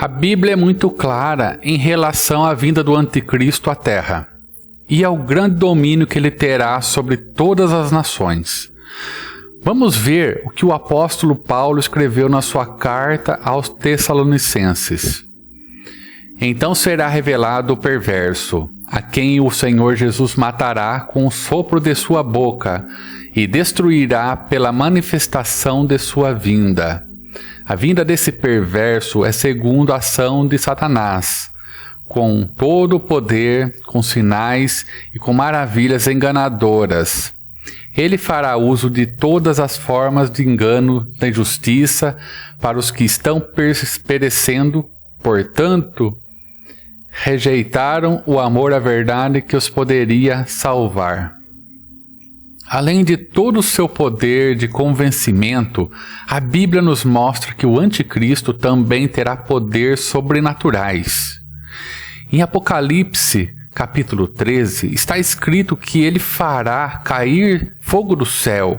A Bíblia é muito clara em relação à vinda do Anticristo à Terra e ao grande domínio que ele terá sobre todas as nações. Vamos ver o que o apóstolo Paulo escreveu na sua carta aos Tessalonicenses. Então será revelado o perverso, a quem o Senhor Jesus matará com o sopro de sua boca e destruirá pela manifestação de sua vinda. A vinda desse perverso é segundo a ação de Satanás, com todo o poder, com sinais e com maravilhas enganadoras. Ele fará uso de todas as formas de engano da injustiça para os que estão perecendo, portanto, rejeitaram o amor à verdade que os poderia salvar. Além de todo o seu poder de convencimento, a Bíblia nos mostra que o Anticristo também terá poderes sobrenaturais. Em Apocalipse, capítulo 13, está escrito que ele fará cair fogo do céu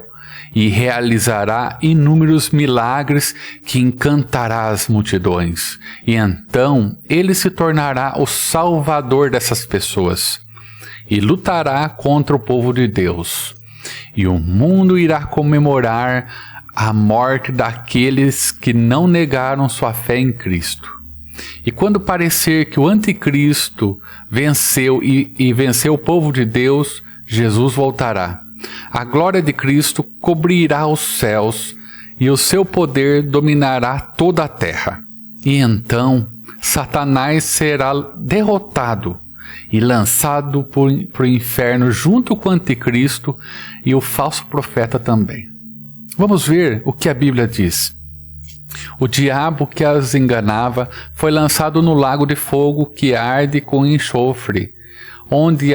e realizará inúmeros milagres que encantará as multidões. E então ele se tornará o salvador dessas pessoas e lutará contra o povo de Deus. E o mundo irá comemorar a morte daqueles que não negaram sua fé em Cristo. E quando parecer que o Anticristo venceu e venceu o povo de Deus, Jesus voltará. A glória de Cristo cobrirá os céus e o seu poder dominará toda a terra. E então Satanás será derrotado e lançado para o inferno junto com o Anticristo e o falso profeta também. Vamos ver o que a Bíblia diz. O diabo que as enganava foi lançado no lago de fogo que arde com enxofre, onde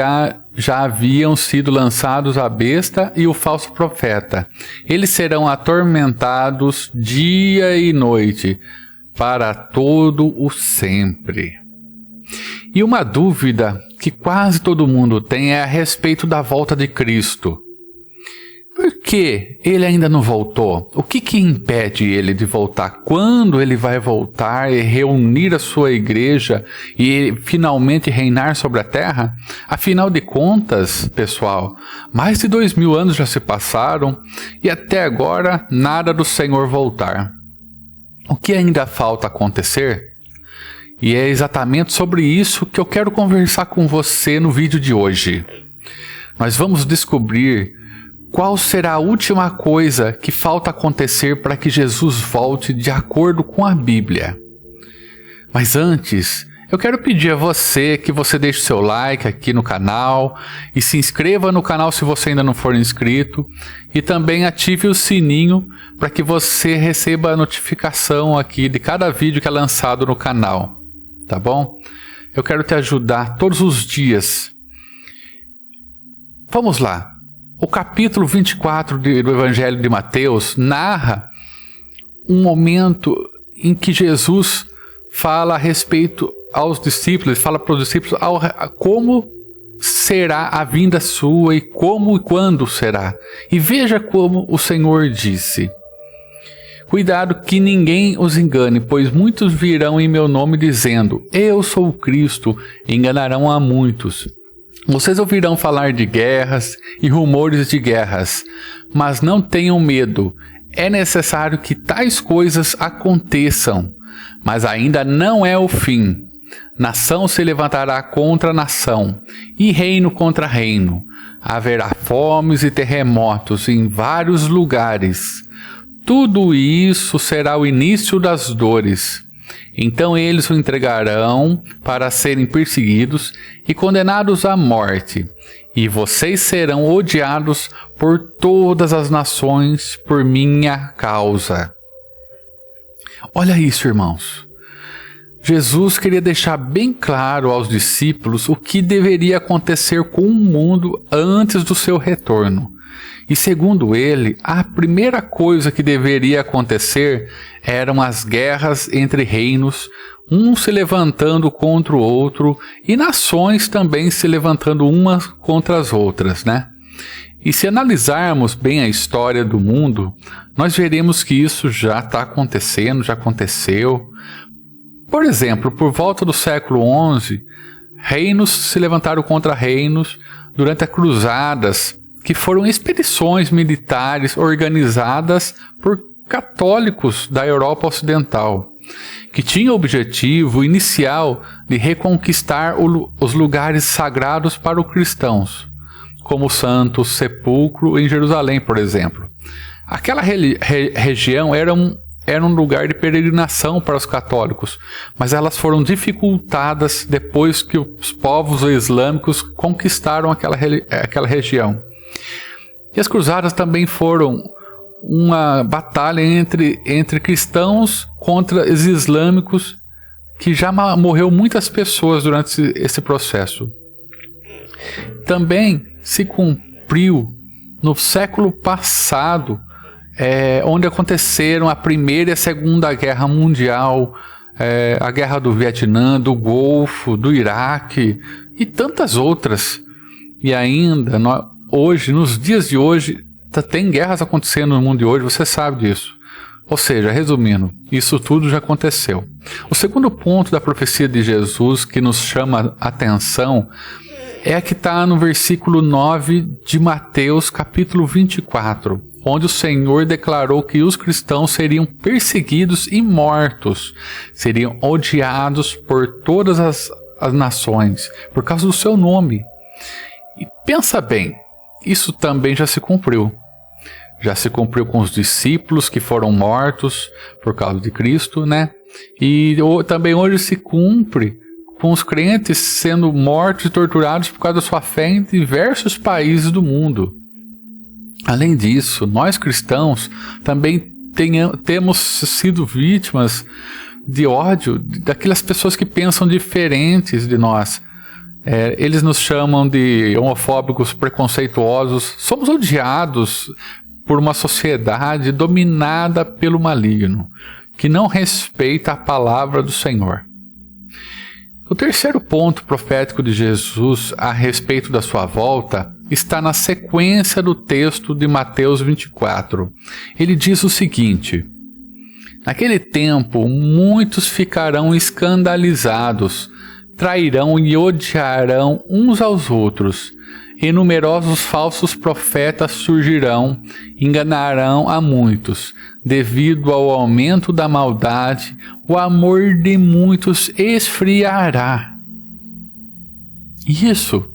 já haviam sido lançados a besta e o falso profeta. Eles serão atormentados dia e noite, para todo o sempre. E uma dúvida que quase todo mundo tem é a respeito da volta de Cristo. Por que ele ainda não voltou? O que impede ele de voltar? Quando ele vai voltar e reunir a sua igreja e finalmente reinar sobre a terra? Afinal de contas, pessoal, mais de 2000 anos já se passaram e até agora nada do Senhor voltar. O que ainda falta acontecer? E é exatamente sobre isso que eu quero conversar com você no vídeo de hoje. Nós vamos descobrir qual será a última coisa que falta acontecer para que Jesus volte de acordo com a Bíblia. Mas antes, eu quero pedir a você que você deixe seu like aqui no canal e se inscreva no canal se você ainda não for inscrito e também ative o sininho para que você receba a notificação aqui de cada vídeo que é lançado no canal, tá bom? Eu quero te ajudar todos os dias. Vamos lá. O capítulo 24 do Evangelho de Mateus narra um momento em que Jesus fala a respeito aos discípulos, fala para os discípulos como será a vinda sua e como e quando será. E veja como o Senhor disse: cuidado que ninguém os engane, pois muitos virão em meu nome dizendo, eu sou o Cristo, e enganarão a muitos. Vocês ouvirão falar de guerras e rumores de guerras, mas não tenham medo. É necessário que tais coisas aconteçam, mas ainda não é o fim. Nação se levantará contra nação, e reino contra reino. Haverá fomes e terremotos em vários lugares. Tudo isso será o início das dores. Então eles o entregarão para serem perseguidos e condenados à morte, e vocês serão odiados por todas as nações por minha causa. Olha isso, irmãos. Jesus queria deixar bem claro aos discípulos o que deveria acontecer com o mundo antes do seu retorno. E segundo ele, a primeira coisa que deveria acontecer eram as guerras entre reinos, um se levantando contra o outro e nações também se levantando umas contra as outras, né? E se analisarmos bem a história do mundo, nós veremos que isso já está acontecendo, já aconteceu. Por exemplo, por volta do século XI, reinos se levantaram contra reinos durante as cruzadas, que foram expedições militares organizadas por católicos da Europa Ocidental, que tinham o objetivo inicial de reconquistar os lugares sagrados para os cristãos, como o Santo Sepulcro em Jerusalém, por exemplo. Aquela região era um lugar de peregrinação para os católicos, mas elas foram dificultadas depois que os povos islâmicos conquistaram aquela região. E as cruzadas também foram uma batalha entre cristãos contra os islâmicos, que já morreu muitas pessoas durante esse processo. Também se cumpriu no século passado, onde aconteceram a Primeira e a Segunda Guerra Mundial, a Guerra do Vietnã, do Golfo, do Iraque e tantas outras. E ainda, hoje, nos dias de hoje, tem guerras acontecendo no mundo de hoje, você sabe disso. Ou seja, resumindo, isso tudo já aconteceu. O segundo ponto da profecia de Jesus que nos chama a atenção é a que está no versículo 9 de Mateus, capítulo 24, onde o Senhor declarou que os cristãos seriam perseguidos e mortos, seriam odiados por todas as nações, por causa do seu nome. E pensa bem, isso também já se cumpriu. Já se cumpriu com os discípulos que foram mortos por causa de Cristo, né? E também hoje se cumpre com os crentes sendo mortos e torturados por causa da sua fé em diversos países do mundo. Além disso, nós cristãos também temos sido vítimas de ódio daquelas pessoas que pensam diferentes de nós. Eles nos chamam de homofóbicos, preconceituosos. Somos odiados por uma sociedade dominada pelo maligno, que não respeita a palavra do Senhor. O terceiro ponto profético de Jesus a respeito da sua volta está na sequência do texto de Mateus 24. Ele diz o seguinte: naquele tempo, muitos ficarão escandalizados, trairão e odiarão uns aos outros, e numerosos falsos profetas surgirão, enganarão a muitos. Devido ao aumento da maldade, o amor de muitos esfriará. Isso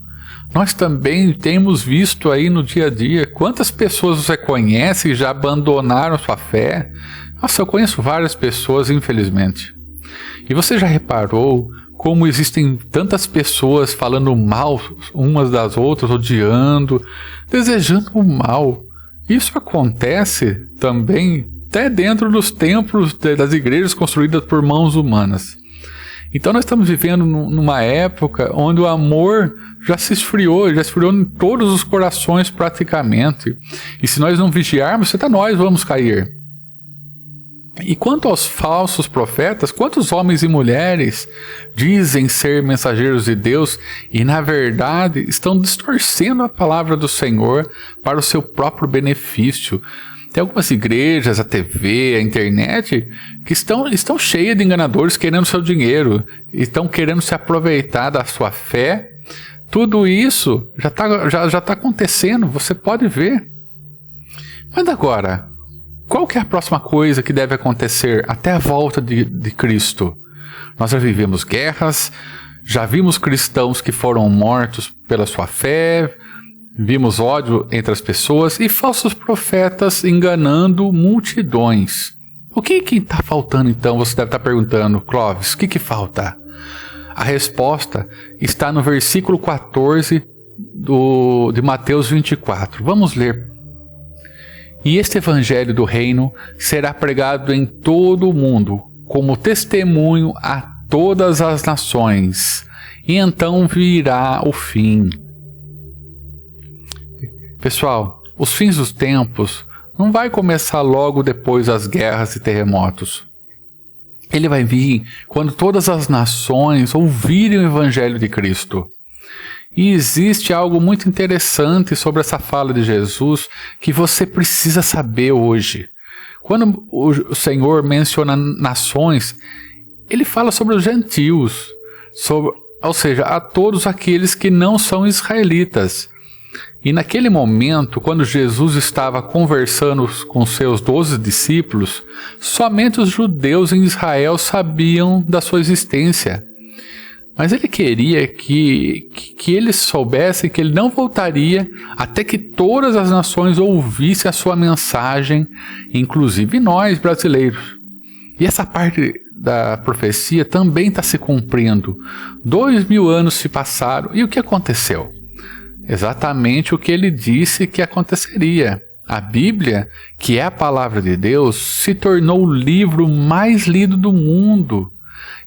nós também temos visto aí no dia a dia. Quantas pessoas você conhece que já abandonaram sua fé? Nossa, eu conheço várias pessoas, infelizmente. E você já reparou como existem tantas pessoas falando mal umas das outras, odiando, desejando o mal? Isso acontece também até dentro dos templos das igrejas construídas por mãos humanas. Então nós estamos vivendo numa época onde o amor já se esfriou em todos os corações praticamente. E se nós não vigiarmos, até nós vamos cair. E quanto aos falsos profetas, quantos homens e mulheres dizem ser mensageiros de Deus e, na verdade, estão distorcendo a palavra do Senhor para o seu próprio benefício? Tem algumas igrejas, a TV, a internet, que estão cheias de enganadores querendo seu dinheiro, estão querendo se aproveitar da sua fé. Tudo isso já tá acontecendo, você pode ver. Mas agora, qual que é a próxima coisa que deve acontecer até a volta de Cristo? Nós já vivemos guerras, já vimos cristãos que foram mortos pela sua fé, vimos ódio entre as pessoas e falsos profetas enganando multidões. O que está faltando então? Você deve estar perguntando, Clóvis, o que falta? A resposta está no versículo 14 de Mateus 24. Vamos ler. E este evangelho do reino será pregado em todo o mundo, como testemunho a todas as nações, e então virá o fim. Pessoal, os fins dos tempos não vai começar logo depois das guerras e terremotos. Ele vai vir quando todas as nações ouvirem o evangelho de Cristo. E existe algo muito interessante sobre essa fala de Jesus que você precisa saber hoje. Quando o Senhor menciona nações, ele fala sobre os gentios, ou seja, a todos aqueles que não são israelitas. E naquele momento, quando Jesus estava conversando com seus 12 discípulos, somente os judeus em Israel sabiam da sua existência. Mas ele queria que eles soubessem que ele não voltaria até que todas as nações ouvissem a sua mensagem, inclusive nós brasileiros. E essa parte da profecia também está se cumprindo. 2000 anos se passaram e o que aconteceu? Exatamente o que ele disse que aconteceria. A Bíblia, que é a palavra de Deus, se tornou o livro mais lido do mundo.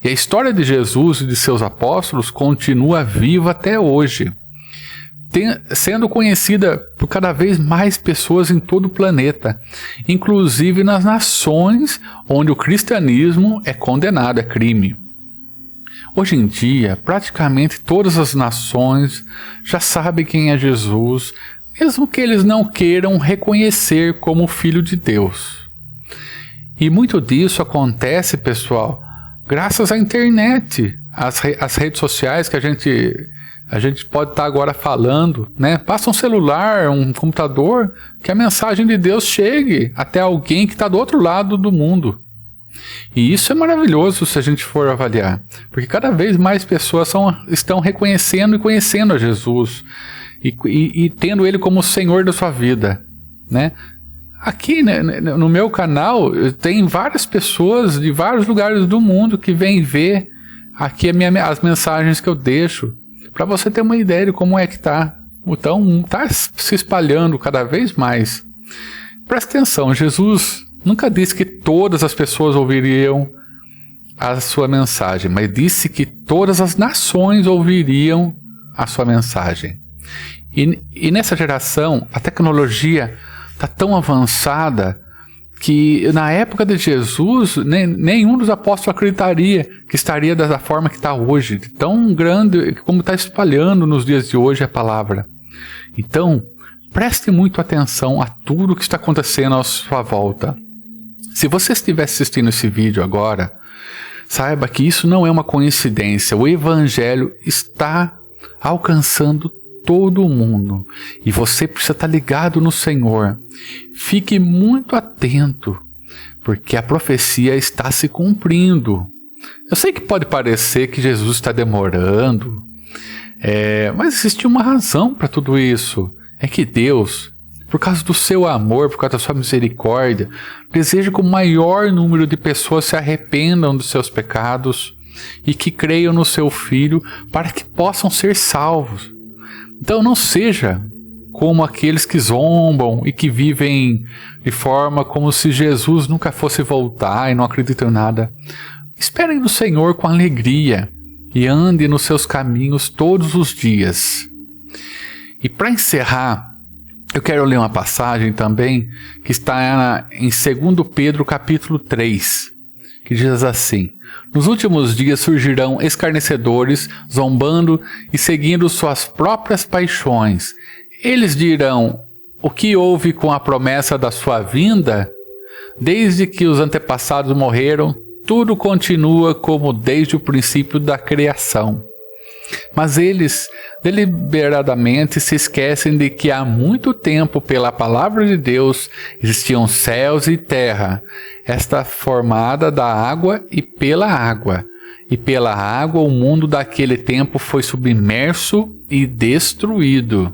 E a história de Jesus e de seus apóstolos continua viva até hoje, sendo conhecida por cada vez mais pessoas em todo o planeta, inclusive nas nações onde o cristianismo é condenado, é crime. Hoje em dia, praticamente todas as nações já sabem quem é Jesus, mesmo que eles não queiram reconhecer como Filho de Deus. E muito disso acontece, pessoal, graças à internet, às redes sociais que a gente pode estar agora falando, né? Passa um celular, um computador, que a mensagem de Deus chegue até alguém que está do outro lado do mundo. E isso é maravilhoso se a gente for avaliar, porque cada vez mais pessoas estão reconhecendo e conhecendo a Jesus e tendo Ele como o Senhor da sua vida, né? Aqui, né, no meu canal tem várias pessoas de vários lugares do mundo que vêm ver aqui as mensagens que eu deixo, para você ter uma ideia de como é que tá. Então, está se espalhando cada vez mais. Presta atenção, Jesus nunca disse que todas as pessoas ouviriam a sua mensagem, mas disse que todas as nações ouviriam a sua mensagem. E nessa geração, a tecnologia está tão avançada que na época de Jesus, nenhum dos apóstolos acreditaria que estaria da forma que está hoje, tão grande como está espalhando nos dias de hoje a palavra. Então, preste muito atenção a tudo que está acontecendo à sua volta. Se você estiver assistindo esse vídeo agora, saiba que isso não é uma coincidência. O Evangelho está alcançando todo mundo e você precisa estar ligado no Senhor. Fique muito atento, porque a profecia está se cumprindo. Eu sei que pode parecer que Jesus está demorando, mas existe uma razão para tudo isso. É que Deus, por causa do seu amor, por causa da sua misericórdia, deseja que o maior número de pessoas se arrependam dos seus pecados e que creiam no seu Filho para que possam ser salvos. Então não seja como aqueles que zombam e que vivem de forma como se Jesus nunca fosse voltar e não acreditam em nada. Esperem no Senhor com alegria e ande nos seus caminhos todos os dias. E para encerrar, eu quero ler uma passagem também que está em 2 Pedro capítulo 3, que diz assim: nos últimos dias surgirão escarnecedores, zombando e seguindo suas próprias paixões. Eles dirão: o que houve com a promessa da sua vinda? Desde que os antepassados morreram, tudo continua como desde o princípio da criação. Mas eles deliberadamente se esquecem de que há muito tempo, pela palavra de Deus, existiam céus e terra, esta formada da água e pela água. E pela água o mundo daquele tempo foi submerso e destruído.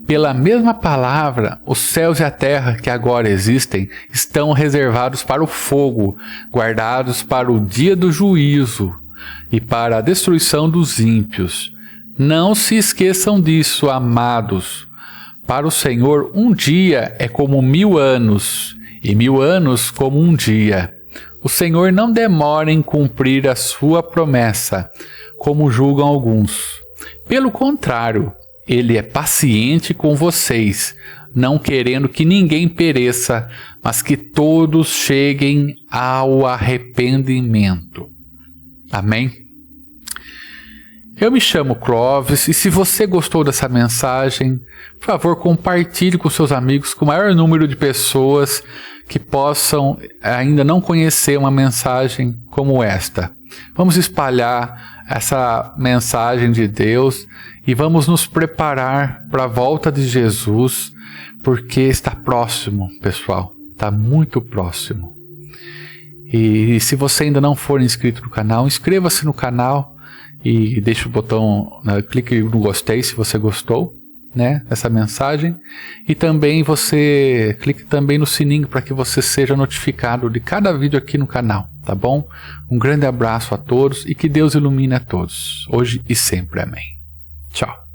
Pela mesma palavra, os céus e a terra que agora existem estão reservados para o fogo, guardados para o dia do juízo e para a destruição dos ímpios. Não se esqueçam disso, amados. Para o Senhor, um dia é como 1000 anos, e 1000 anos como um dia. O Senhor não demora em cumprir a sua promessa, como julgam alguns. Pelo contrário, Ele é paciente com vocês, não querendo que ninguém pereça, mas que todos cheguem ao arrependimento. Amém? Eu me chamo Clóvis e se você gostou dessa mensagem, por favor, compartilhe com seus amigos, com o maior número de pessoas que possam ainda não conhecer uma mensagem como esta. Vamos espalhar essa mensagem de Deus e vamos nos preparar para a volta de Jesus, porque está próximo, pessoal, está muito próximo. E se você ainda não for inscrito no canal, inscreva-se no canal e deixe o botão, clique no gostei se você gostou, né, dessa mensagem, e também você clique também no sininho para que você seja notificado de cada vídeo aqui no canal, tá bom? Um grande abraço a todos e que Deus ilumine a todos, hoje e sempre. Amém. Tchau.